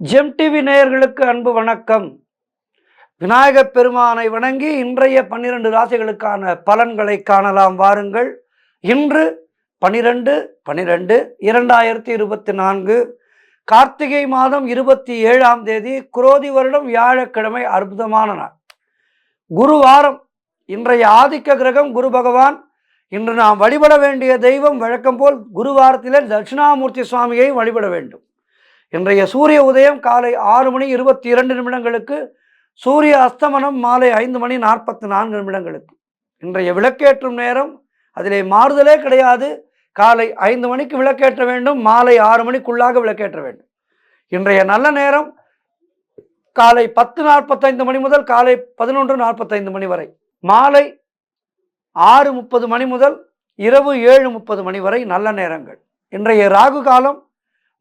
GeM TV நேயர்களுக்கு அன்பு வணக்கம். விநாயகப் பெருமானை வணங்கி இன்றைய 12 ராசிகளுக்கான பலன்களை காணலாம் வாருங்கள். இன்று 12/12/2024 கார்த்திகை மாதம் 27ஆம் தேதி குரோதி வருடம் வியாழக்கிழமை. அற்புதமான நாள், குருவாரம். இன்றைய ஆதிக்க கிரகம் குரு பகவான். இன்று நாம் வழிபட வேண்டிய தெய்வம் வழக்கம் போல் குருவாரத்திலே தட்சிணாமூர்த்தி சுவாமியை வழிபட வேண்டும். இன்றைய சூரிய உதயம் காலை 6:22 சூரிய அஸ்தமனம் மாலை 5:44. இன்றைய விளக்கேற்றும் நேரம் அதிலே மாறுதலே கிடையாது. காலை 5 மணிக்கு விளக்கேற்ற வேண்டும், மாலை 6 மணிக்குள்ளாக விளக்கேற்ற வேண்டும். இன்றைய நல்ல நேரம் காலை 10:45 முதல் காலை 11:45 வரை, மாலை 6:30 முதல் இரவு 7:30 வரை நல்ல நேரங்கள். இன்றைய ராகு காலம்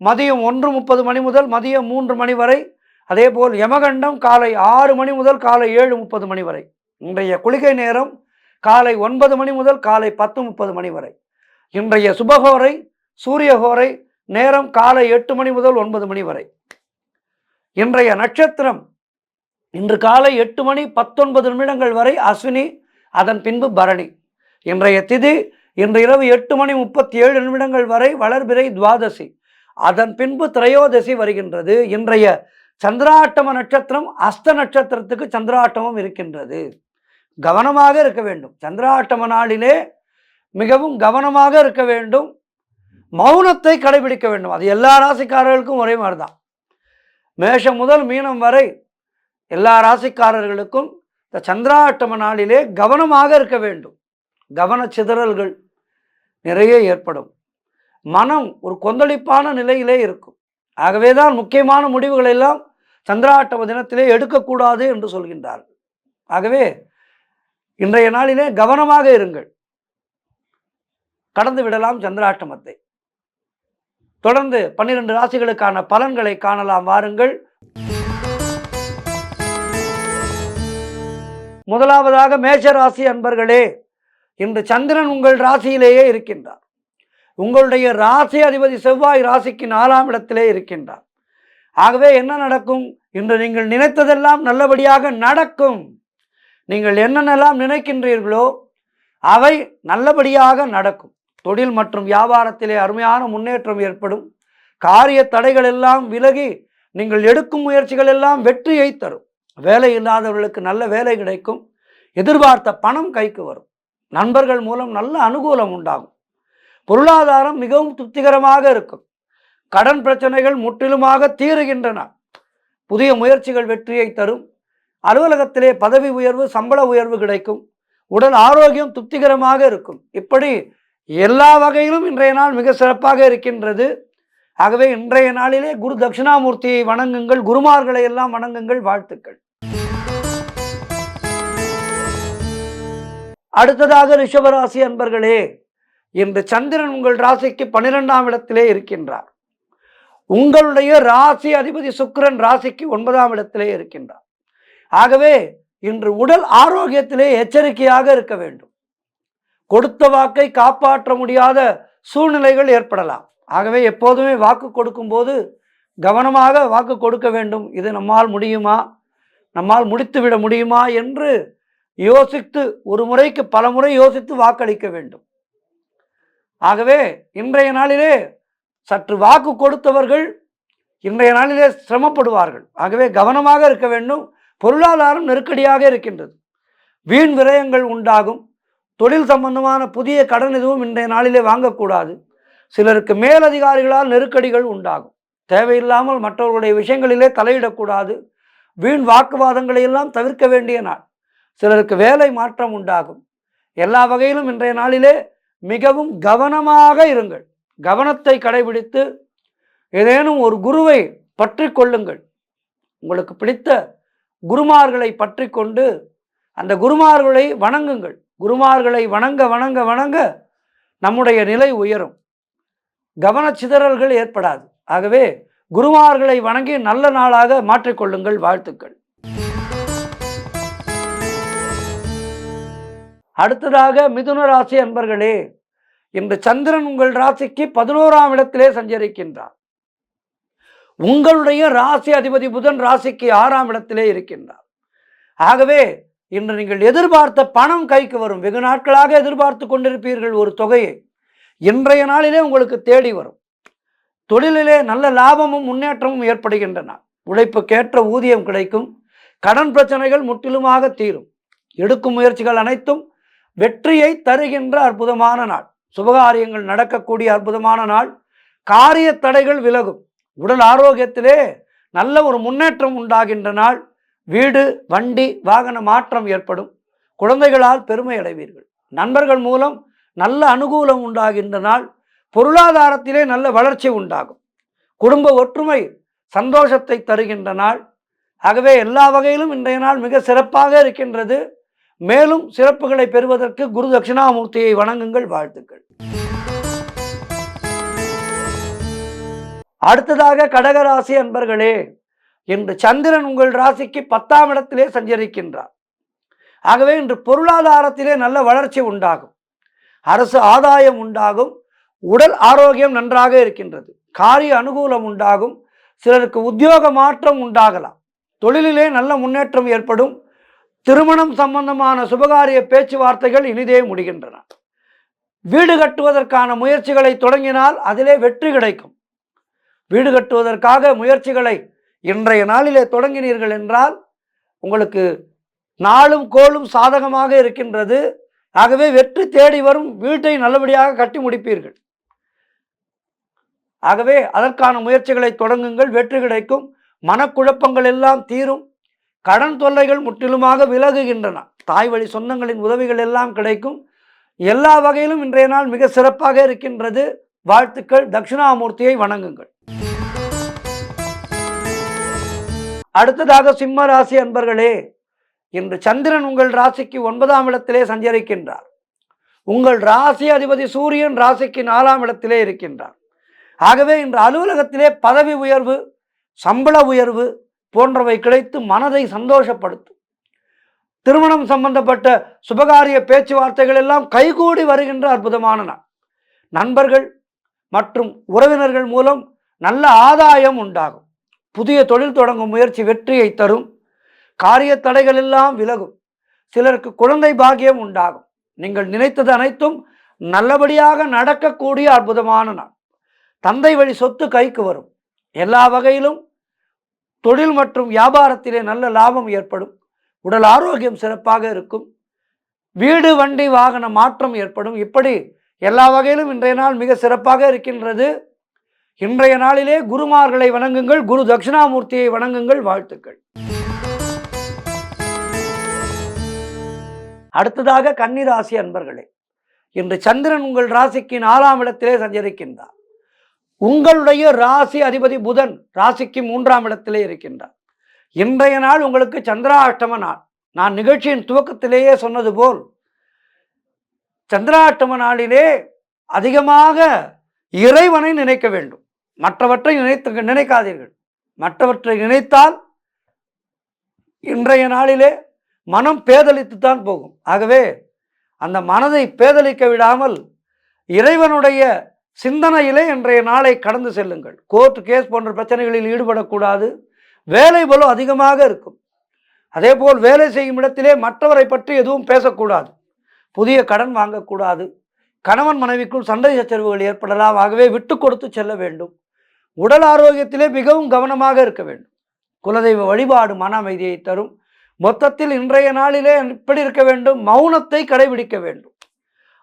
மதியம் 1:30 முதல் மதியம் 3 வரை. அதேபோல் யமகண்டம் காலை 6 முதல் காலை 7:30 வரை. இன்றைய குளிகை நேரம் காலை 9 முதல் காலை 10:30 வரை. இன்றைய சுபகோரை சூரியகோரை நேரம் காலை 8 முதல் 9 வரை. இன்றைய நட்சத்திரம் இன்று காலை 8:19 வரை அஸ்வினி, அதன் பின்பு பரணி. இன்றைய திதி இன்று இரவு 8:37 வரை வளர்பிறை துவாதசி, அதன் பின்பு திரையோதசி வருகின்றது. இன்றைய சந்திராட்டம நட்சத்திரம் அஸ்த நட்சத்திரத்துக்கு சந்திராட்டமம் இருக்கின்றது. கவனமாக இருக்க வேண்டும். சந்திராட்டம நாளிலே மிகவும் கவனமாக இருக்க வேண்டும். மௌனத்தை கடைபிடிக்க வேண்டும். அது எல்லா ராசிக்காரர்களுக்கும் ஒரே மாதிரி தான். மேஷம் முதல் மீனம் வரை எல்லா ராசிக்காரர்களுக்கும் இந்த சந்திராட்டம நாளிலே கவனமாக இருக்க வேண்டும். கவன சிதறல்கள் நிறைய ஏற்படும். மனம் ஒரு கொந்தளிப்பான நிலையிலே இருக்கும். ஆகவே தான் முக்கியமான முடிவுகள் எல்லாம் சந்திராட்டம தினத்திலே எடுக்கக்கூடாது என்று சொல்கின்றார்கள். ஆகவே இன்றைய நாளிலே கவனமாக இருங்கள். கடந்து விடலாம் சந்திராட்டமத்தை. தொடர்ந்து 12 ராசிகளுக்கான பலன்களை காணலாம் வாருங்கள். முதலாவதாக மேஷ ராசி அன்பர்களே, இன்று சந்திரன் உங்கள் ராசியிலேயே இருக்கின்றார். உங்களுடைய ராசி அதிபதி செவ்வாய் ராசிக்கு 4ஆம் இடத்திலே இருக்கின்றார். ஆகவே என்ன நடக்கும்? இன்று நீங்கள் நினைத்ததெல்லாம் நல்லபடியாக நடக்கும். நீங்கள் என்னென்னலாம் நினைக்கின்றீர்களோ அவை நல்லபடியாக நடக்கும். தொழில் மற்றும் வியாபாரத்திலே அருமையான முன்னேற்றம் ஏற்படும். காரிய தடைகள் எல்லாம் விலகி நீங்கள் எடுக்கும் முயற்சிகள் எல்லாம் வெற்றியை தரும். வேலை இல்லாதவர்களுக்கு நல்ல வேலை கிடைக்கும். எதிர்பார்த்த பணம் கைக்கு வரும். நண்பர்கள் மூலம் நல்ல அனுகூலம் உண்டாகும். பொருளாதாரம் மிகவும் திருப்திகரமாக இருக்கும். கடன் பிரச்சனைகள் முற்றிலுமாக தீருகின்றன. புதிய முயற்சிகள் வெற்றியை தரும். அலுவலகத்திலே பதவி உயர்வு, சம்பள உயர்வு கிடைக்கும். உடல் ஆரோக்கியம் திருப்திகரமாக இருக்கும். இப்படி எல்லா வகையிலும் இன்றைய நாள் மிக சிறப்பாக இருக்கின்றது. ஆகவே இன்றைய நாளிலே குரு தட்சிணாமூர்த்தியை வணங்குங்கள். குருமார்களை எல்லாம் வணங்குங்கள். வாழ்த்துக்கள். அடுத்ததாக ரிஷபராசி அன்பர்களே, இன்று சந்திரன் உங்கள் ராசிக்கு 12ஆம் இடத்திலே இருக்கின்றார். உங்களுடைய ராசி அதிபதி சுக்கிரன் ராசிக்கு 9ஆம் இடத்திலே இருக்கின்றார். ஆகவே இன்று உடல் ஆரோக்கியத்திலே எச்சரிக்கையாக இருக்க வேண்டும். கொடுத்த வாக்கை காப்பாற்ற முடியாத சூழ்நிலைகள் ஏற்படலாம். ஆகவே எப்போதுமே வாக்கு கொடுக்கும் போது கவனமாக வாக்கு கொடுக்க வேண்டும். இது நம்மால் முடியுமா, நம்மால் முடித்துவிட முடியுமா என்று யோசித்து, ஒரு முறைக்கு பல முறை யோசித்து வாக்களிக்க வேண்டும். ஆகவே இன்றைய நாளிலே சற்று வாக்கு கொடுத்தவர்கள் இன்றைய நாளிலே சிரமப்படுவார்கள். ஆகவே கவனமாக இருக்க வேண்டும். பொருளாதாரம் நெருக்கடியாக இருக்கின்றது. வீண் விரயங்கள் உண்டாகும். தொழில் சம்பந்தமான புதிய கடன் எதுவும் இன்றைய நாளிலே வாங்கக்கூடாது. சிலருக்கு மேலதிகாரிகளால் நெருக்கடிகள் உண்டாகும். தேவையில்லாமல் மற்றவர்களுடைய விஷயங்களிலே தலையிடக்கூடாது. வீண் வாக்குவாதங்களை எல்லாம் தவிர்க்க வேண்டிய நாள். சிலருக்கு வேலை மாற்றம் உண்டாகும். எல்லா வகையிலும் இன்றைய நாளிலே மிகவும் கவனமாக இருங்கள். கவனத்தை கடைபிடித்து ஏதேனும் ஒரு குருவை பற்றி கொள்ளுங்கள். உங்களுக்கு பிடித்த குருமார்களை பற்றி கொண்டு அந்த குருமார்களை வணங்குங்கள். குருமார்களை வணங்க வணங்க வணங்க நம்முடைய நிலை உயரும். கவனச்சிதறல்கள் ஏற்படாது. ஆகவே குருமார்களை வணங்கி நல்ல நாளாக மாற்றிக்கொள்ளுங்கள். வாழ்த்துக்கள். அடுத்ததாக மிதுன ராசி அன்பர்களே, இன்று சந்திரன் உங்கள் ராசிக்கு 11ஆம் இடத்திலே சஞ்சரிக்கின்றார். உங்களுடைய ராசி அதிபதி புதன் ராசிக்கு 6ஆம் இடத்திலே இருக்கின்றார். ஆகவே இன்று நீங்கள் எதிர்பார்த்த பணம் கைக்கு வரும். வெகு நாட்களாக எதிர்பார்த்து கொண்டிருப்பீர்கள் ஒரு தொகையை, இன்றைய நாளிலே உங்களுக்கு தேடி வரும். தொழிலிலே நல்ல லாபமும் முன்னேற்றமும் ஏற்படுகின்றன. உழைப்புக்கேற்ற ஊதியம் கிடைக்கும். கடன் பிரச்சனைகள் முற்றிலுமாக தீரும். எடுக்கும் முயற்சிகள் அனைத்தும் வெற்றியை தருகின்ற அற்புதமான நாள். சுபகாரியங்கள் நடக்கக்கூடிய அற்புதமான நாள். காரிய தடைகள் விலகும். உடல் ஆரோக்கியத்திலே நல்ல ஒரு முன்னேற்றம் உண்டாகின்ற நாள். வீடு வண்டி வாகன மாற்றம் ஏற்படும். குழந்தைகளால் பெருமை அடைவீர்கள். நண்பர்கள் மூலம் நல்ல அனுகூலம் உண்டாகின்ற நாள். பொருளாதாரத்திலே நல்ல வளர்ச்சி உண்டாகும். குடும்ப ஒற்றுமை சந்தோஷத்தை தருகின்ற நாள். ஆகவே எல்லா வகையிலும் இன்றைய நாள் மிக சிறப்பாக இருக்கின்றது. மேலும் சிறப்புகளை பெறுவதற்கு குரு தட்சிணாமூர்த்தியை வணங்குங்கள். வாழ்த்துக்கள். அடுத்ததாக கடகராசி அன்பர்களே, இன்று சந்திரன் உங்கள் ராசிக்கு 10ஆம் இடத்திலே சஞ்சரிக்கின்றார். ஆகவே இன்று பொருளாதாரத்திலே நல்ல வளர்ச்சி உண்டாகும். அரசு ஆதாயம் உண்டாகும். உடல் ஆரோக்கியம் நன்றாக இருக்கின்றது. காரிய அனுகூலம் உண்டாகும். சிலருக்கு உத்தியோக மாற்றம் உண்டாகலாம். தொழிலிலே நல்ல முன்னேற்றம் ஏற்படும். திருமணம் சம்பந்தமான சுபகாரிய பேச்சுவார்த்தைகள் இனிதே முடிகின்றன. வீடு கட்டுவதற்கான முயற்சிகளை தொடங்கினால் அதிலே வெற்றி கிடைக்கும். வீடு கட்டுவதற்காக முயற்சிகளை இன்றைய நாளிலே தொடங்கினீர்கள் என்றால் உங்களுக்கு நாளும் கோளும் சாதகமாக இருக்கின்றது. ஆகவே வெற்றி தேடி வரும். வீட்டை நல்லபடியாக கட்டி முடிப்பீர்கள். ஆகவே அதற்கான முயற்சிகளை தொடங்குங்கள். வெற்றி கிடைக்கும். மனக்குழப்பங்கள் எல்லாம் தீரும். கடன் தொல்லைகள் முற்றிலுமாக விலகுகின்றன. தாய் வழி சொந்தங்களின் உதவிகள் எல்லாம் கிடைக்கும். எல்லா வகையிலும் இன்றைய நாள் மிக சிறப்பாக இருக்கின்றது. வாழ்த்துக்கள். தட்சிணாமூர்த்தியை வணங்குங்கள். அடுத்ததாக சிம்ம ராசி அன்பர்களே, இன்று சந்திரன் உங்கள் ராசிக்கு 9ஆம் இடத்திலே சஞ்சரிக்கின்றார். உங்கள் ராசி அதிபதி சூரியன் ராசிக்கு 4ஆம் இடத்திலே இருக்கின்றார். ஆகவே இன்று அலுவலகத்திலே பதவி உயர்வு, சம்பள உயர்வு போன்றவை கிடைத்து மனதை சந்தோஷப்படுத்தும். திருமணம் சம்பந்தப்பட்ட சுபகாரிய பேச்சுவார்த்தைகள் எல்லாம் கைகூடி வருகின்ற அற்புதமான நாள். நண்பர்கள் மற்றும் உறவினர்கள் மூலம் நல்ல ஆதாயம் உண்டாகும். புதிய தொழில் தொடங்கும் முயற்சி வெற்றியை தரும். காரிய தடைகள் எல்லாம் விலகும். சிலருக்கு குழந்தை பாக்கியம் உண்டாகும். நீங்கள் நினைத்தது அனைத்தும் நல்லபடியாக நடக்கக்கூடிய அற்புதமான நாள். தந்தை வழி சொத்து கைக்கு வரும். எல்லா வகையிலும் தொழில் மற்றும் வியாபாரத்திலே நல்ல லாபம் ஏற்படும். உடல் ஆரோக்கியம் சிறப்பாக இருக்கும். வீடு வண்டி வாகன மாற்றம் ஏற்படும். இப்படி எல்லா வகையிலும் இன்றைய நாள் மிக சிறப்பாக இருக்கின்றது. இன்றைய நாளிலே குருமார்களை வணங்குங்கள். குரு தட்சிணாமூர்த்தியை வணங்குங்கள். வாழ்த்துக்கள். அடுத்ததாக கன்னிராசி அன்பர்களே, இன்று சந்திரன் உங்கள் ராசிக்கு 4ஆம் இடத்திலே சஞ்சரிக்கின்றார். உங்களுடைய ராசி அதிபதி புதன் ராசிக்கு 3ஆம் இடத்திலே இருக்கின்றார். இன்றைய நாள் உங்களுக்கு சந்திராஷ்டம நாள். நான் நிகழ்ச்சியின் துவக்கத்திலேயே சொன்னது போல் சந்திராஷ்டம நாளிலே அதிகமாக இறைவனை நினைக்க வேண்டும். மற்றவற்றை நினைக்காதீர்கள். மற்றவற்றை நினைத்தால் இன்றைய நாளிலே மனம் பேதலித்துத்தான் போகும். ஆகவே அந்த மனதை பேதலிக்க விடாமல் இறைவனுடைய சிந்தனையிலே இன்றைய நாளை கடந்து செல்லுங்கள். கோர்ட் கேஸ் போன்ற பிரச்சனைகளில் ஈடுபடக்கூடாது. வேலை பளு அதிகமாக இருக்கும். அதேபோல் வேலை செய்யும் இடத்திலே மற்றவரை பற்றி எதுவும் பேசக்கூடாது. புதிய கடன் வாங்கக்கூடாது. கணவன் மனைவிக்குள் சண்டை சச்சரவுகள் ஏற்படலாம். ஆகவே விட்டு கொடுத்து செல்ல வேண்டும். உடல் ஆரோக்கியத்திலே மிகவும் கவனமாக இருக்க வேண்டும். குலதெய்வ வழிபாடு மன அமைதியை தரும். மொத்தத்தில் இன்றைய நாளிலே இப்படி இருக்க வேண்டும். மௌனத்தை கடைபிடிக்க வேண்டும்.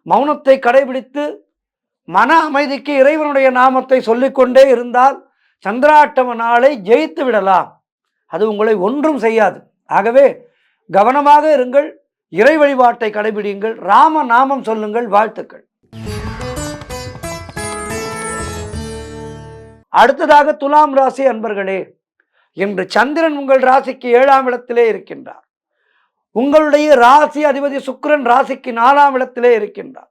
மௌனத்தை கடைபிடித்து மன அமைதிக்கு இறைவனுடைய நாமத்தை சொல்லிக்கொண்டே இருந்தால் சந்திராஷ்டம நாளை ஜெயித்து விடலாம். அது உங்களை ஒன்றும் செய்யாது. ஆகவே கவனமாக இருங்கள். இறை வழிபாட்டை கடைபிடியுங்கள். ராம நாமம் சொல்லுங்கள். வாழ்த்துக்கள். அடுத்ததாக துலாம் ராசி அன்பர்களே, இன்று சந்திரன் உங்கள் ராசிக்கு 7ஆம் இடத்திலே இருக்கின்றார். உங்களுடைய ராசி அதிபதி சுக்கிரன் ராசிக்கு 4ஆம் இடத்திலே இருக்கின்றார்.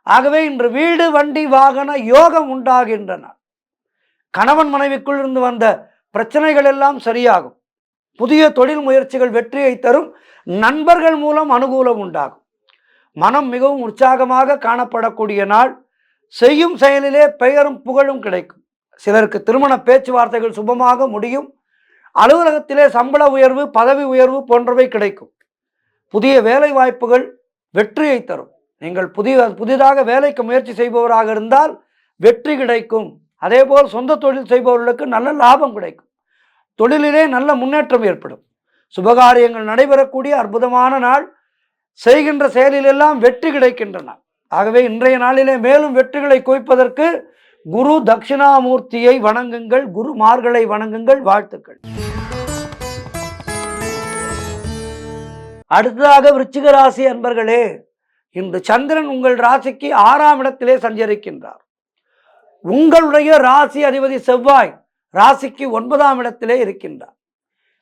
ஆகவே இன்று வீடு வண்டி வாகன யோகம் உண்டாகின்றன. கணவன் மனைவிக்குள் இருந்து வந்த பிரச்சனைகள் எல்லாம் சரியாகும். புதிய தொழில் முயற்சிகள் வெற்றியை தரும். நண்பர்கள் மூலம் அனுகூலம் உண்டாகும். மனம் மிகவும் உற்சாகமாக காணப்படக்கூடிய நாள். செய்யும் செயலிலே பெயரும் புகழும் கிடைக்கும். சிலருக்கு திருமண பேச்சுவார்த்தைகள் சுபமாக முடியும். அலுவலகத்திலே சம்பள உயர்வு, பதவி உயர்வு போன்றவை கிடைக்கும். புதிய வேலை வாய்ப்புகள் வெற்றியை தரும். நீங்கள் புதிதாக வேலைக்கு முயற்சி செய்பவராக இருந்தால் வெற்றி கிடைக்கும். அதேபோல் சொந்த தொழில் செய்பவர்களுக்கு நல்ல லாபம் கிடைக்கும். தொழிலிலே நல்ல முன்னேற்றம் ஏற்படும். சுபகாரியங்கள் நடைபெறக்கூடிய அற்புதமான நாள். செய்கின்ற செயலிலெல்லாம் வெற்றி கிடைக்கின்றன. ஆகவே இன்றைய நாளிலே மேலும் வெற்றிகளை குவிப்பதற்கு குரு தட்சிணாமூர்த்தியை வணங்குங்கள், குருமார்களை வணங்குங்கள். வாழ்த்துக்கள். அடுத்ததாக விருச்சிக ராசி அன்பர்களே, இன்று சந்திரன் உங்கள் ராசிக்கு 6ஆம் இடத்திலே சஞ்சரிக்கின்றார். உங்களுடைய ராசி அதிபதி செவ்வாய் ராசிக்கு 9ஆம் இடத்திலே இருக்கின்றார்.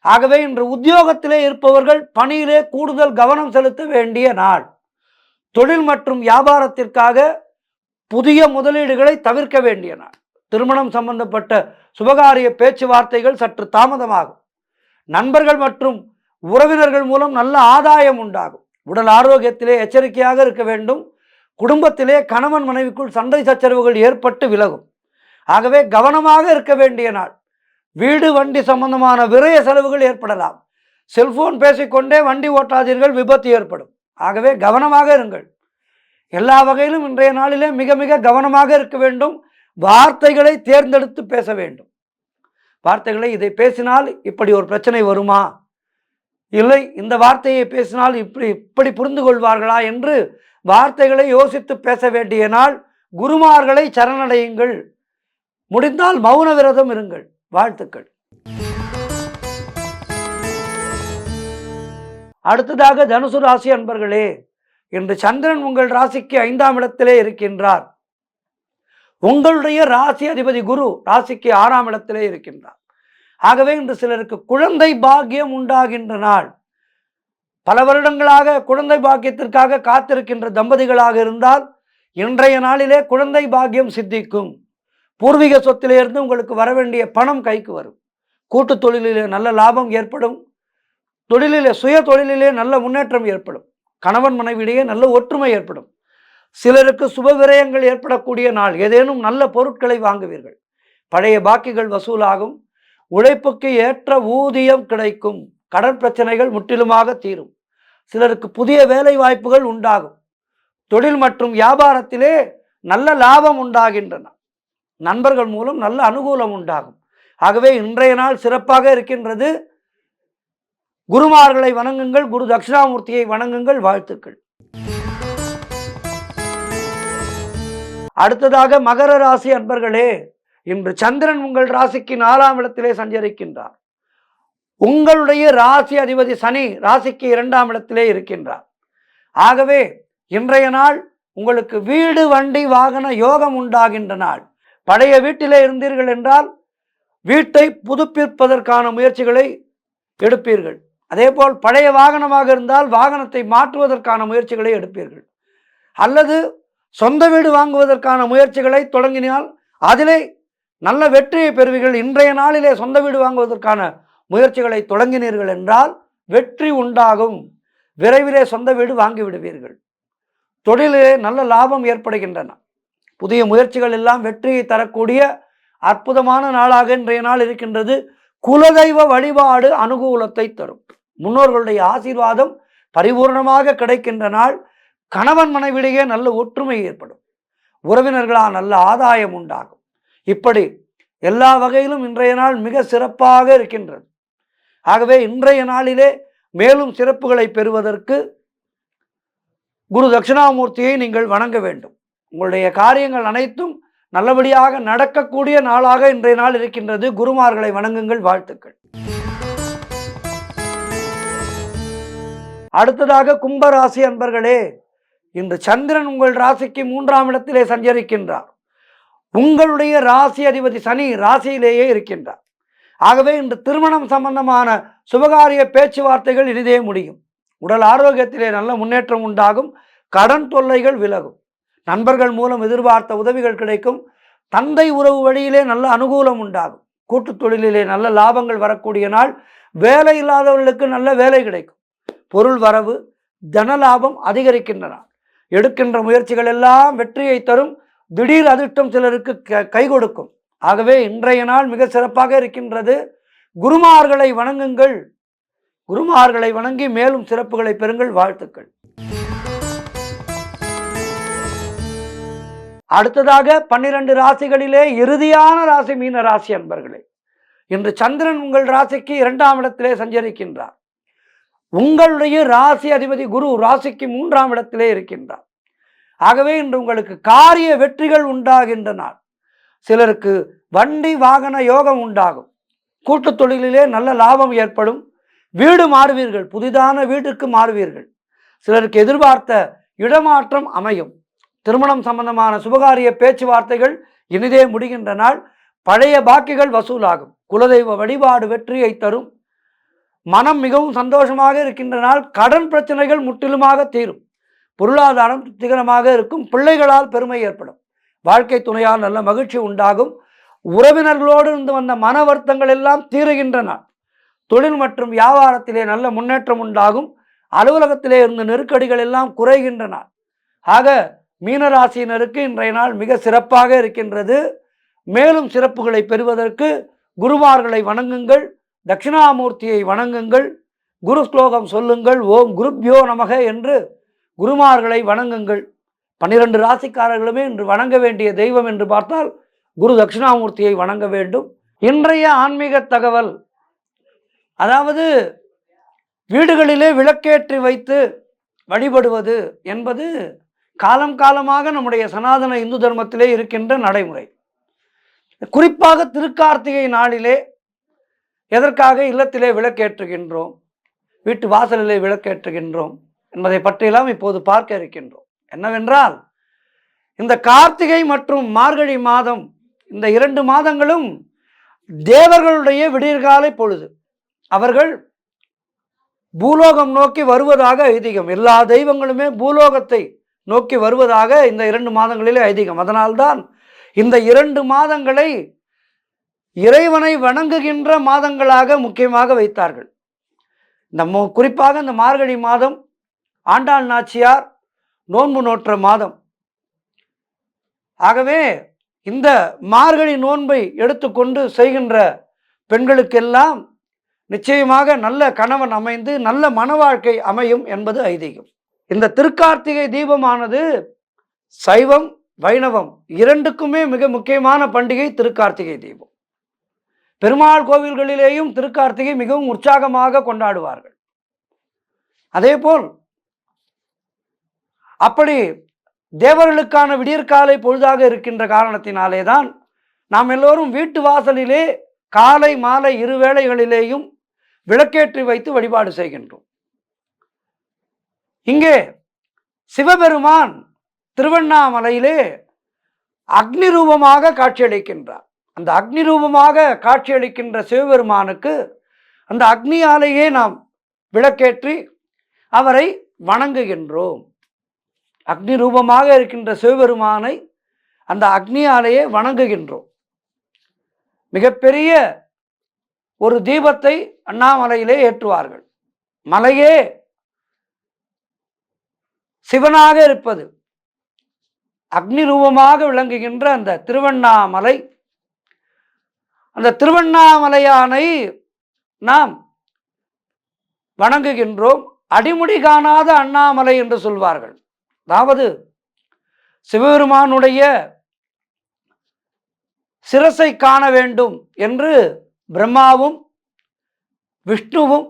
ஆகவே இன்று உத்தியோகத்திலே இருப்பவர்கள் பணியிலே கூடுதல் கவனம் செலுத்த வேண்டிய நாள். தொழில் மற்றும் வியாபாரத்திற்காக புதிய முதலீடுகளை தவிர்க்க வேண்டிய நாள். திருமணம் சம்பந்தப்பட்ட சுபகாரிய பேச்சுவார்த்தைகள் சற்று தாமதமாகும். நண்பர்கள் மற்றும் உறவினர்கள் மூலம் நல்ல ஆதாயம் உண்டாகும். உடல் ஆரோக்கியத்திலே எச்சரிக்கையாக இருக்க வேண்டும். குடும்பத்திலே கணவன் மனைவிக்குள் சண்டை சச்சரவுகள் ஏற்பட்டு விலகும். ஆகவே கவனமாக இருக்க வேண்டிய நாள். வீடு வண்டி சம்பந்தமான விரய செலவுகள் ஏற்படலாம். செல்போன் பேசிக்கொண்டே வண்டி ஓட்டாதீர்கள், விபத்து ஏற்படும். ஆகவே கவனமாக இருங்கள். எல்லா வகையிலும் இன்றைய நாளிலே மிக மிக கவனமாக இருக்க வேண்டும். வார்த்தைகளை தேர்ந்தெடுத்து பேச வேண்டும். வார்த்தைகளை இதை பேசினால் இப்படி ஒரு பிரச்சனை வருமா, இல்லை இந்த வார்த்தையை பேசினால் இப்படி புரிந்து கொள்வார்களா என்று வார்த்தைகளை யோசித்து பேச வேண்டிய நாள். குருமார்களை சரணடையுங்கள். முடிந்தால் மௌன விரதம் இருங்கள். வாழ்த்துக்கள். அடுத்ததாக தனுசு ராசி அன்பர்களே, இன்று சந்திரன் உங்கள் ராசிக்கு 5ஆம் இடத்திலே இருக்கின்றார். உங்களுடைய ராசி அதிபதி குரு ராசிக்கு 6ஆம் இடத்திலே இருக்கின்றார். ஆகவே இன்று சிலருக்கு குழந்தை பாக்கியம் உண்டாகின்ற நாள். பல வருடங்களாக குழந்தை பாக்கியத்திற்காக காத்திருக்கின்ற தம்பதிகளாக இருந்தால் இன்றைய நாளிலே குழந்தை பாக்கியம் சித்திக்கும். பூர்வீக சொத்திலிருந்து உங்களுக்கு வர வேண்டிய பணம் கைக்கு வரும். கூட்டு தொழிலிலே நல்ல லாபம் ஏற்படும். தொழிலிலே சுய தொழிலிலே நல்ல முன்னேற்றம் ஏற்படும். கணவன் மனைவியிடையே நல்ல ஒற்றுமை ஏற்படும். சிலருக்கு சுப விரயங்கள் ஏற்படக்கூடிய நாள். ஏதேனும் நல்ல பொருட்களை வாங்குவீர்கள். பழைய பாக்கிகள் வசூலாகும். உழைப்புக்கு ஏற்ற ஊதியம் கிடைக்கும். கடன் பிரச்சனைகள் முற்றிலுமாக தீரும். சிலருக்கு புதிய வேலை வாய்ப்புகள் உண்டாகும். தொழில் மற்றும் வியாபாரத்திலே நல்ல லாபம் உண்டாகின்றன. நண்பர்கள் மூலம் நல்ல அனுகூலம் உண்டாகும். ஆகவே இன்றைய நாள் சிறப்பாக இருக்கின்றது. குருமார்களை வணங்குங்கள், குரு தட்சிணாமூர்த்தியை வணங்குங்கள். வாழ்த்துக்கள். அடுத்ததாக மகர ராசி அன்பர்களே, இன்று சந்திரன் உங்கள் ராசிக்கு 4ஆம் இடத்திலே சஞ்சரிக்கின்றார். உங்களுடைய ராசி அதிபதி சனி ராசிக்கு 2ஆம் இடத்திலே இருக்கின்றார். ஆகவே இன்றைய நாள் உங்களுக்கு வீடு வண்டி வாகன யோகம் உண்டாகின்ற நாள். பழைய வீட்டிலே இருந்தீர்கள் என்றால் வீட்டை புதுப்பிப்பதற்கான முயற்சிகளை எடுப்பீர்கள். அதேபோல் பழைய வாகனமாக இருந்தால் வாகனத்தை மாற்றுவதற்கான முயற்சிகளை எடுப்பீர்கள். அல்லது சொந்த வீடு வாங்குவதற்கான முயற்சிகளை தொடங்கினால் அதிலே நல்ல வெற்றியை பெறுவீர்கள். இன்றைய நாளிலே சொந்த வீடு வாங்குவதற்கான முயற்சிகளை தொடங்கினீர்கள் என்றால் வெற்றி உண்டாகும். விரைவிலே சொந்த வீடு வாங்கிவிடுவீர்கள். தொழிலிலே நல்ல லாபம் ஏற்படுகின்றன. புதிய முயற்சிகள் எல்லாம் வெற்றியை தரக்கூடிய அற்புதமான நாளாக இன்றைய நாள் இருக்கின்றது. குலதெய்வ வழிபாடு அனுகூலத்தை தரும். முன்னோர்களுடைய ஆசீர்வாதம் பரிபூர்ணமாக கிடைக்கின்ற நாள். கணவன் மனைவிடையே நல்ல ஒற்றுமை ஏற்படும். உறவினர்களால் நல்ல ஆதாயம் உண்டாகும். இப்படி எல்லா வகையிலும் இன்றைய நாள் மிக சிறப்பாக இருக்கின்றது. ஆகவே இன்றைய நாளிலே மேலும் சிறப்புகளை பெறுவதற்கு குரு தட்சிணாமூர்த்தியை நீங்கள் வணங்க வேண்டும். உங்களுடைய காரியங்கள் அனைத்தும் நல்லபடியாக நடக்கக்கூடிய நாளாக இன்றைய நாள் இருக்கின்றது. குருமார்களை வணங்குங்கள். வாழ்த்துக்கள். அடுத்ததாக கும்பராசி அன்பர்களே, இன்று சந்திரன் உங்கள் ராசிக்கு 3ஆம் இடத்திலே சஞ்சரிக்கின்றார். உங்களுடைய ராசி அதிபதி சனி ராசியிலேயே இருக்கின்றார். ஆகவே இன்று திருமணம் சம்பந்தமான சுபகாரிய பேச்சுவார்த்தைகள் இனிதே முடியும். உடல் ஆரோக்கியத்திலே நல்ல முன்னேற்றம் உண்டாகும். கடன் தொல்லைகள் விலகும். நண்பர்கள் மூலம் எதிர்பார்த்த உதவிகள் கிடைக்கும். தந்தை உறவு வழியிலே நல்ல அனுகூலம் உண்டாகும். கூட்டு தொழிலிலே நல்ல லாபங்கள் வரக்கூடிய நாள். வேலை இல்லாதவர்களுக்கு நல்ல வேலை கிடைக்கும். பொருள் வரவு தன லாபம் அதிகரிக்கின்ற நாள். எடுக்கின்ற முயற்சிகள் எல்லாம் வெற்றியை தரும். திடீர் அதிர்ஷ்டம் சிலருக்கு கை கொடுக்கும். ஆகவே இன்றைய நாள் மிக சிறப்பாக இருக்கின்றது. குருமார்களை வணங்குங்கள். குருமார்களை வணங்கி மேலும் சிறப்புகளை பெறுங்கள். வாழ்த்துக்கள். அடுத்ததாக 12 ராசிகளிலே இறுதியான ராசி மீன ராசி அன்பர்களே. இன்று சந்திரன் உங்கள் ராசிக்கு 2ஆம் இடத்திலே சஞ்சரிக்கின்றார். உங்களுடைய ராசி அதிபதி குரு ராசிக்கு 3ஆம் இடத்திலே இருக்கின்றார். ஆகவே இன்று உங்களுக்கு காரிய வெற்றிகள் உண்டாகின்ற நாள். சிலருக்கு வண்டி வாகன யோகம் உண்டாகும். கூட்டு தொழிலிலே நல்ல லாபம் ஏற்படும். வீடு மாறுவீர்கள். புதிதான வீட்டுக்கு மாறுவீர்கள். சிலருக்கு எதிர்பார்த்த இடமாற்றம் அமையும். திருமணம் சம்பந்தமான சுபகாரிய பேச்சுவார்த்தைகள் இனிதே முடிகின்ற நாள். பழைய பாக்கிகள் வசூலாகும். குலதெய்வ வழிபாடு வெற்றியை தரும். மனம் மிகவும் சந்தோஷமாக இருக்கின்ற நாள். கடன் பிரச்சனைகள் முற்றிலுமாக தீரும். பொருளாதாரம் திருப்திகரமாக இருக்கும். பிள்ளைகளால் பெருமை ஏற்படும். வாழ்க்கை துணையால் நல்ல மகிழ்ச்சி உண்டாகும். உறவினர்களோடு இருந்து வந்த மன வருத்தங்கள் எல்லாம் தீருகின்ற நாள். தொழில் மற்றும் வியாபாரத்திலே நல்ல முன்னேற்றம் உண்டாகும். அலுவலகத்திலே இருந்த நெருக்கடிகள் எல்லாம் குறைகின்ற நாள். ஆக மீனராசியினருக்கு இன்றைய நாள் மிக சிறப்பாக இருக்கின்றது. மேலும் சிறப்புகளை பெறுவதற்கு குருமார்களை வணங்குங்கள். தட்சிணாமூர்த்தியை வணங்குங்கள். குரு ஸ்லோகம் சொல்லுங்கள். ஓம் குருப்யோ நமக என்று குருமார்களை வணங்குங்கள். 12 ராசிக்காரர்களுமே இன்று வணங்க வேண்டிய தெய்வம் என்று பார்த்தால் குரு தட்சிணாமூர்த்தியை வணங்க வேண்டும். இன்றைய ஆன்மீக தகவல், அதாவது வீடுகளிலே விளக்கேற்றி வைத்து வழிபடுவது என்பது காலம் காலமாக நம்முடைய சனாதன இந்து தர்மத்திலே இருக்கின்ற நடைமுறை. குறிப்பாக திருக்கார்த்திகை நாளிலே எதற்காக இல்லத்திலே விளக்கேற்றுகின்றோம், வீட்டு வாசலிலே விளக்கேற்றுகின்றோம் என்பதை பற்றியெல்லாம் இப்போது பார்க்க இருக்கின்றோம். என்னவென்றால், இந்த கார்த்திகை மற்றும் மார்கழி மாதம், இந்த 2 மாதங்களும் தேவர்களுடைய விடியற்காலை பொழுது. அவர்கள் பூலோகம் நோக்கி வருவதாக ஐதீகம். எல்லா தெய்வங்களுமே பூலோகத்தை நோக்கி வருவதாக இந்த 2 மாதங்களிலே ஐதீகம். அதனால்தான் இந்த 2 மாதங்களை இறைவனை வணங்குகின்ற மாதங்களாக முக்கியமாக வைத்தார்கள். குறிப்பாக இந்த மார்கழி மாதம் ஆண்டாள் நாச்சியார் நோன்பு நோற்ற மாதம். ஆகவே இந்த மார்கழி நோன்பை எடுத்துக்கொண்டு செய்கின்ற பெண்களுக்கெல்லாம் நிச்சயமாக நல்ல கணவன் அமைந்து நல்ல மன வாழ்க்கை அமையும் என்பது ஐதீகம். இந்த திருக்கார்த்திகை தீபமானது சைவம் வைணவம் இரண்டுக்குமே மிக முக்கியமான பண்டிகை திருக்கார்த்திகை தீபம். பெருமாள் கோவில்களிலேயும் திருக்கார்த்திகை மிகவும் உற்சாகமாக கொண்டாடுவார்கள். அதேபோல் அப்படி தேவர்களுக்கான விடியற்காலை பொழுதாக இருக்கின்ற காரணத்தினாலே தான் நாம் எல்லோரும் வீட்டு வாசலிலே காலை மாலை 2 வேளைகளிலேயும் விளக்கேற்றி வைத்து வழிபாடு செய்கின்றோம். இங்கே சிவபெருமான் திருவண்ணாமலையிலே அக்னி ரூபமாக காட்சியளிக்கின்றார். அந்த அக்னி ரூபமாக காட்சியளிக்கின்ற சிவபெருமானுக்கு அந்த அக்னியாலேயே நாம் விளக்கேற்றி அவரை வணங்குகின்றோம். அக்னி ரூபமாக இருக்கின்ற சிவபெருமானை அந்த அக்னியாலேயே வணங்குகின்றோம். மிகப்பெரிய ஒரு தீபத்தை அண்ணாமலையிலே ஏற்றுவார்கள். மலையே சிவனாக இருப்பது, அக்னி ரூபமாக விளங்குகின்ற அந்த திருவண்ணாமலை, அந்த திருவண்ணாமலையானை நாம் வணங்குகின்றோம். அடிமுடி காணாத அண்ணாமலை என்று சொல்வார்கள். அதாவது சிவபெருமானுடைய சிரசை காண வேண்டும் என்று பிரம்மாவும் விஷ்ணுவும்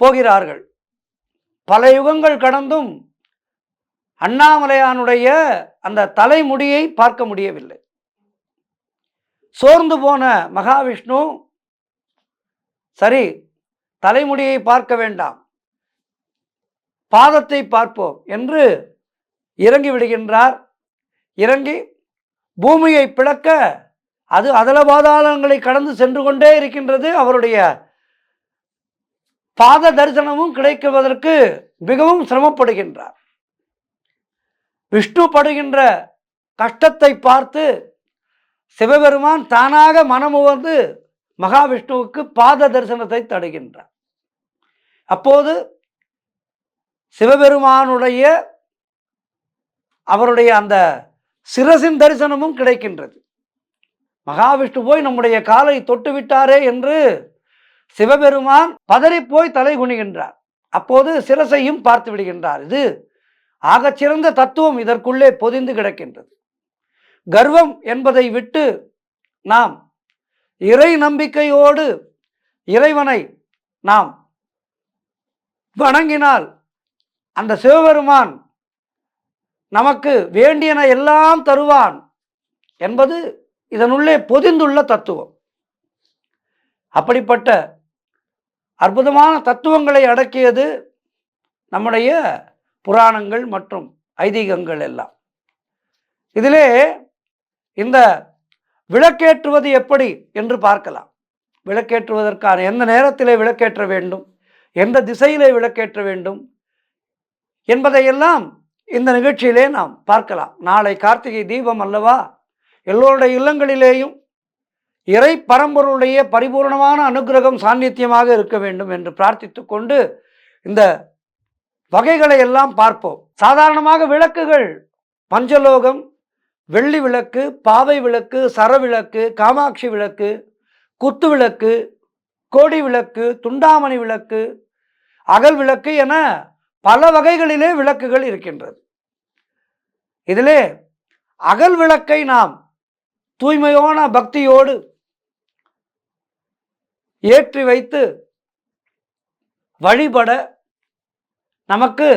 போகிறார்கள். பல யுகங்கள் கடந்தும் அண்ணாமலையானுடைய அந்த தலைமுடியை பார்க்க முடியவில்லை. சோர்ந்து போன மகாவிஷ்ணு, சரி தலைமுடியை பார்க்க வேண்டாம், பாதத்தை பார்ப்போம் என்று இறங்கி விடுகின்றார். இறங்கி பூமியை பிளக்க அது அதல பாதாளங்களை கடந்து சென்று கொண்டே இருக்கின்றது. அவருடைய பாத தரிசனமும் கிடைக்குவதற்கு மிகவும் சிரமப்படுகின்றார். விஷ்ணு படுகின்ற கஷ்டத்தை பார்த்து சிவபெருமான் தானாக மனமுவந்து மகாவிஷ்ணுவுக்கு பாத தரிசனத்தை தருகின்றார். அப்போது சிவபெருமானுடைய அவருடைய அந்த சிரசின் தரிசனமும் கிடைக்கின்றது. மகாவிஷ்ணு போய் நம்முடைய காலை தொட்டு விட்டாரே என்று சிவபெருமான் பதறிப்போய் தலை குனிகின்றார். அப்போது சிரசையும் பார்த்து விடுகின்றார். இது ஆகச்சிறந்த தத்துவம் இதற்குள்ளே பொதிந்து கிடக்கின்றது. கர்வம் என்பதை விட்டு நாம் இறை நம்பிக்கையோடு இறைவனை நாம் வணங்கினால் அந்த சிவபெருமான் நமக்கு வேண்டியன எல்லாம் தருவான் என்பது இதனுள்ளே பொதிந்துள்ள தத்துவம். அப்படிப்பட்ட அற்புதமான தத்துவங்களை அடக்கியது நம்முடைய புராணங்கள் மற்றும் ஐதீகங்கள் எல்லாம். இதிலே இந்த விளக்கேற்றுவது எப்படி என்று பார்க்கலாம். விளக்கேற்றுவதற்கான எந்த நேரத்திலே விளக்கேற்ற வேண்டும், எந்த திசையிலே விளக்கேற்ற வேண்டும் என்பதையெல்லாம் இந்த நிகழ்ச்சியிலே நாம் பார்க்கலாம். நாளை கார்த்திகை தீபம் அல்லவா? எல்லோருடைய இல்லங்களிலேயும் இறை பரம்பொருளுடைய பரிபூர்ணமான அனுகிரகம் சாநித்தியமாக இருக்க வேண்டும் என்று பிரார்த்தித்து கொண்டு இந்த வகைகளை எல்லாம் பார்ப்போம். சாதாரணமாக விளக்குகள் பஞ்சலோகம், வெள்ளி விளக்கு, பாவை விளக்கு, சரவிளக்கு, காமாட்சி விளக்கு, குத்து விளக்கு, கோடி விளக்கு, துண்டாமணி விளக்கு, அகல் விளக்கு என பல வகைகளிலே விளக்குகள் இருக்கின்றது. இதிலே அகல் விளக்கை நாம் தூய்மையான பக்தியோடு ஏற்றி வைத்து வழிபட நமக்கு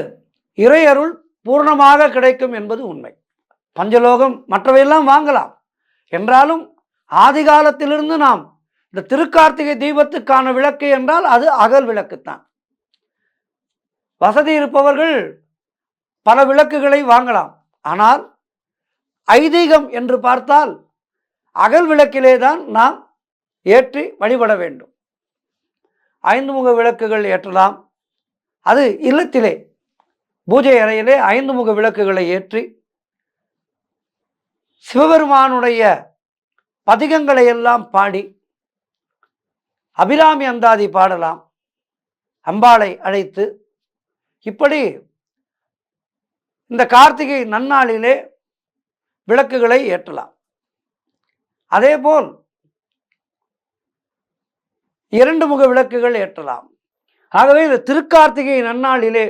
இறையருள் பூர்ணமாக கிடைக்கும் என்பது உண்மை. பஞ்சலோகம் மற்றவையெல்லாம் வாங்கலாம் என்றாலும் ஆதி காலத்திலிருந்து நாம் இந்த திருக்கார்த்திகை தீபத்துக்கான விளக்கு என்றால் அது அகல் விளக்குத்தான். வசதி இருப்பவர்கள் பல விளக்குகளை வாங்கலாம். ஆனால் ஐதீகம் என்று பார்த்தால் அகல் விளக்கிலே தான் நாம் ஏற்றி வழிபட வேண்டும். 5 முக விளக்குகள் ஏற்றலாம். அது இல்லத்திலே பூஜை அறையிலே 5 முக விளக்குகளை ஏற்றி சிவபெருமானுடைய பதிகங்களை எல்லாம் பாடி அபிராமி அந்தாதி பாடலாம். அம்பாளை அழைத்து இப்படி இந்த கார்த்திகை நன்னாளிலே விளக்குகளை ஏற்றலாம். அதேபோல் 2 முக விளக்குகள் ஏற்றலாம். ஆகவே இந்த திருக்கார்த்திகை நன்னாளிலே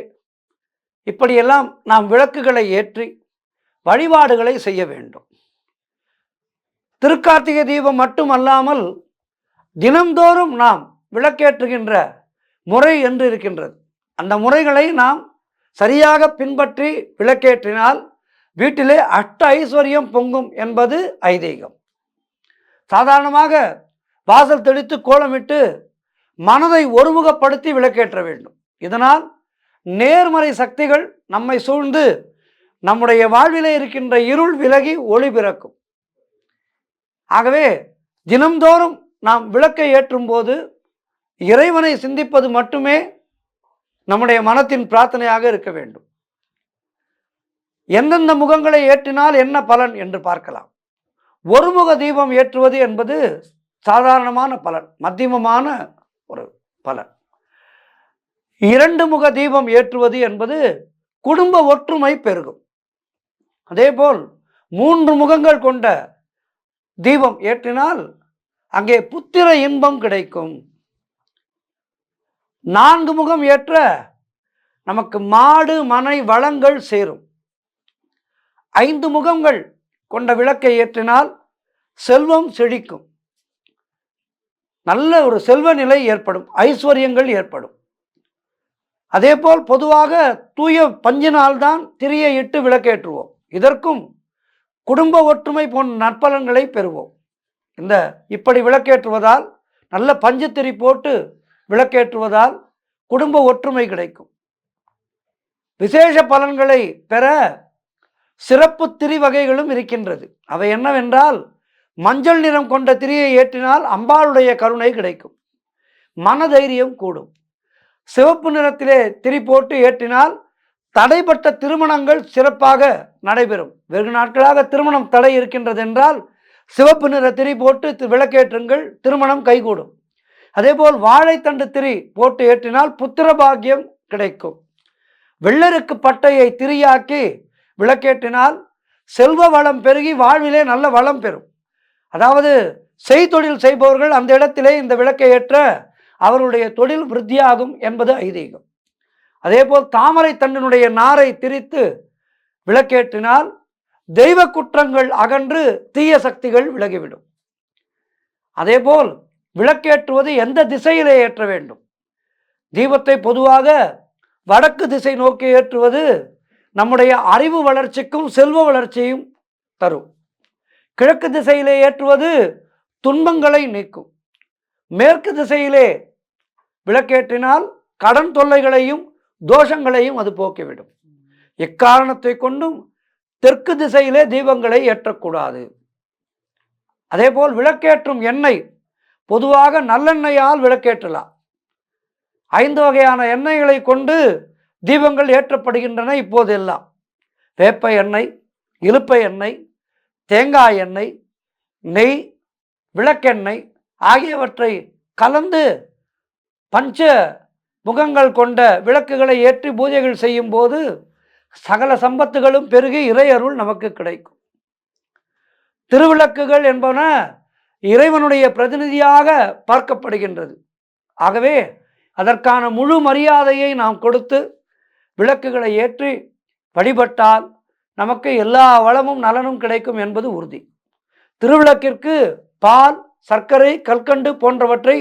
இப்படியெல்லாம் நாம் விளக்குகளை ஏற்றி வழிபாடுகளை செய்ய வேண்டும். திருக்கார்த்திகை தீபம் மட்டுமல்லாமல் தினந்தோறும் நாம் விளக்கேற்றுகின்ற முறை என்று இருக்கின்றது. அந்த முறைகளை நாம் சரியாக பின்பற்றி விளக்கேற்றினால் வீட்டிலே அஷ்ட ஐஸ்வர்யம் பொங்கும் என்பது ஐதீகம். சாதாரணமாக வாசல் தெளித்து கோலமிட்டு மனதை ஒருமுகப்படுத்தி விளக்கேற்ற வேண்டும். இதனால் நேர்மறை சக்திகள் நம்மை சூழ்ந்து நம்முடைய வாழ்விலே இருக்கின்ற இருள் விலகி ஒளி பிறக்கும். ஆகவே தினம்தோறும் நாம் விளக்கை ஏற்றும் போது இறைவனை சிந்திப்பது மட்டுமே நம்முடைய மனத்தின் பிரார்த்தனையாக இருக்க வேண்டும். எந்தெந்த முகங்களை ஏற்றினால் என்ன பலன் என்று பார்க்கலாம். ஒருமுக தீபம் ஏற்றுவது என்பது சாதாரணமான பலன், மத்தியமமான ஒரு பலன். 2 முக தீபம் ஏற்றுவது என்பது குடும்ப ஒற்றுமை பெருகும். அதேபோல் 3 முகங்கள் கொண்ட தீபம் ஏற்றினால் அங்கே புத்திர இன்பம் கிடைக்கும். 4 முகம் ஏற்ற நமக்கு மாடு மனை வளங்கள் சேரும். 5 முகங்கள் கொண்ட விளக்கை ஏற்றினால் செல்வம் செழிக்கும். நல்ல ஒரு செல்வ நிலை ஏற்படும், ஐஸ்வர்யங்கள் ஏற்படும். அதேபோல் பொதுவாக தூய பஞ்சினால்தான் திரியை இட்டு விளக்கேற்றுவோம். இதற்கும் குடும்ப ஒற்றுமை போன்ற நற்பலன்களை பெறுவோம். இப்படி விளக்கேற்றுவதால், நல்ல பஞ்சு திரி போட்டு விளக்கேற்றுவதால் குடும்ப ஒற்றுமை கிடைக்கும். விசேஷ பலன்களை பெற சிறப்பு திரி வகைகளும் இருக்கின்றது. அவை என்னவென்றால், மஞ்சள் நிறம் கொண்ட திரியை ஏற்றினால் அம்பாளுடைய கருணை கிடைக்கும், மனதைரியம் கூடும். சிவப்பு நிறத்திலே திரி போட்டு ஏற்றினால் தடைப்பட்ட திருமணங்கள் சிறப்பாக நடைபெறும். வெகு நாட்களாக திருமணம் தடை இருக்கின்றது என்றால் சிவப்பு நிற திரி போட்டு விளக்கேற்றுங்கள், திருமணம் கைகூடும். அதேபோல் வாழைத்தண்டு திரி போட்டு ஏற்றினால் புத்திர பாக்கியம் கிடைக்கும். வெள்ளருக்கு பட்டையை திரியாக்கி விளக்கேற்றினால் செல்வ வளம் பெருகி வாழ்விலே நல்ல வளம் பெறும். அதாவது செய்தொழில் செய்பவர்கள் அந்த இடத்திலே இந்த விளக்கை ஏற்ற அவருடைய தொழில் விருத்தியாகும் என்பது ஐதீகம். அதேபோல் தாமரை தண்டினுடைய நாரை திரித்து விளக்கேற்றினால் தெய்வ குற்றங்கள் அகன்று தீய சக்திகள் விலகிவிடும். அதேபோல் விளக்கேற்றுவது எந்த திசையிலே ஏற்ற வேண்டும்? தீபத்தை பொதுவாக வடக்கு திசை நோக்கி ஏற்றுவது நம்முடைய அறிவு வளர்ச்சிக்கும் செல்வ வளர்ச்சியும் தரும். கிழக்கு திசையிலே ஏற்றுவது துன்பங்களை நீக்கும். மேற்கு திசையிலே விளக்கேற்றினால் கடன் தொல்லைகளையும் தோஷங்களையும் அது போக்கிவிடும். எக்காரணத்தை கொண்டும் தெற்கு திசையிலே தீபங்களை ஏற்றக்கூடாது. அதேபோல் விளக்கேற்றும் எண்ணெய் பொதுவாக நல்லெண்ணெயால் விளக்கேற்றலாம். 5 வகையான எண்ணெய்களை கொண்டு தீபங்கள் ஏற்றப்படுகின்றன. இப்போது எல்லாம் வேப்ப எண்ணெய், இலுப்பை எண்ணெய், தேங்காய் எண்ணெய், நெய், விளக்கெண்ணெய் ஆகியவற்றை கலந்து பஞ்ச முகங்கள் கொண்ட விளக்குகளை ஏற்றி பூஜைகள் செய்யும் போது சகல சம்பத்துகளும் பெருகி இறையருள் நமக்கு கிடைக்கும். திருவிளக்குகள் என்பன இறைவனுடைய பிரதிநிதியாக பார்க்கப்படுகின்றது. ஆகவே அதற்கான முழு மரியாதையை நாம் கொடுத்து விளக்குகளை ஏற்றி வழிபட்டால் நமக்கு எல்லா வளமும் நலனும் கிடைக்கும் என்பது உறுதி. திருவிளக்கிற்கு பால், சர்க்கரை, கற்கண்டு போன்றவற்றை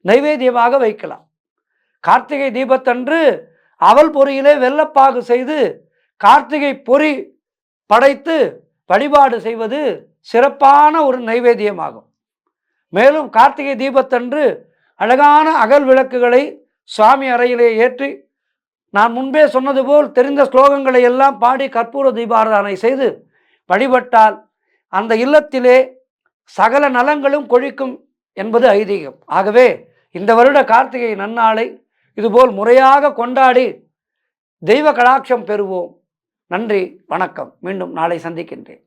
நைவேத்தியமாக வைக்கலாம். கார்த்திகை தீபத்தன்று அவல் பொரியிலே வெல்லப்பாகு செய்து கார்த்திகை பொறி படைத்து வழிபாடு செய்வது சிறப்பான ஒரு நைவேத்தியமாகும். மேலும் கார்த்திகை தீபத்தன்று அழகான அகல் விளக்குகளை சுவாமி அறையிலே ஏற்றி நான் முன்பே சொன்னது போல் தெரிந்த ஸ்லோகங்களை எல்லாம் பாடி கற்பூர தீபாராதனை செய்து வழிபட்டால் அந்த இல்லத்திலே சகல நலங்களும் கொழிக்கும் என்பது ஐதீகம். ஆகவே இந்த வருட கார்த்திகை நன்னாளை இதுபோல் முறையாக கொண்டாடி தெய்வ கடாட்சம் பெறுவோம். நன்றி, வணக்கம். மீண்டும் நாளை சந்திக்கின்றேன்.